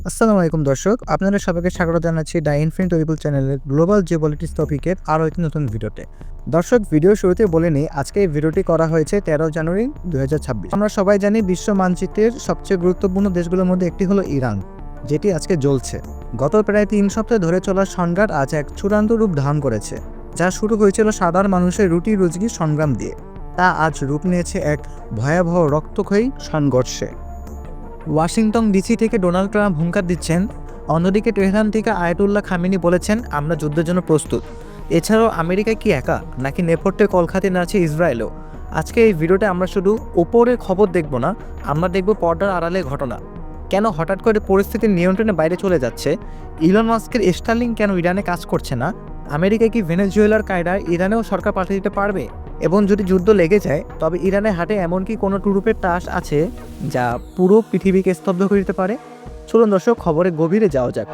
আসসালামু আলাইকুম দর্শক, আপনাদের সবাইকে স্বাগত জানাচ্ছি দ্য ইনফিনিট রিপল চ্যানেলের গ্লোবাল জিওপলিটিক্স টপিকের আরও একটি নতুন ভিডিওতে। দর্শক, ভিডিও শুরুতে বলে নিই, আজকে এই ভিডিওটি করা হয়েছে 13 জানুয়ারি 2026। আমরা সবাই জানি বিশ্ব মানচিত্রের সবচেয়ে গুরুত্বপূর্ণ দেশগুলোর মধ্যে একটি হলো ইরান, যেটি আজকে জ্বলছে। গত প্রায় 3 সপ্তাহ ধরে চলা সংঘাত আজ এক চূড়ান্ত রূপ ধারণ করেছে। যা শুরু হয়েছিল সাধারণ মানুষের রুটি রুজির সংগ্রাম দিয়ে, তা আজ রূপ নিয়েছে এক ভয়াবহ রক্তক্ষয়ী সংঘর্ষে। ওয়াশিংটন ডিসি থেকে ডোনাল্ড ট্রাম্প হুঙ্কার দিচ্ছেন, অন্যদিকে তেহরান থেকে আয়াতুল্লাহ খামেনি বলেছেন আমরা যুদ্ধের জন্য প্রস্তুত। এছাড়াও আমেরিকা কি একা, নাকি নেপথ্যে কলখাতে আছে ইসরায়েলও? আজকে এই ভিডিওতে আমরা শুধু ওপরের খবর দেখব না, আমরা দেখব পর্দার আড়ালে ঘটনা। কেন হঠাৎ করে পরিস্থিতির নিয়ন্ত্রণের বাইরে চলে যাচ্ছে? ইলন মাস্কের স্টারলিং কেন ইরানে কাজ করছে না? আমেরিকা কি ভেনেজুয়েলার কায়দায় ইরানেও সরকার পাঠিয়ে দিতে পারবে? এবং যদি যুদ্ধ লেগে যায়, তবে ইরানের হাতে এমন কি কোনো টুরুপের তাস আছে যা পুরো পৃথিবীকে স্তব্ধ করে দিতে পারে? চলুন দর্শক, খবরে গভীরে যাওয়া যাক।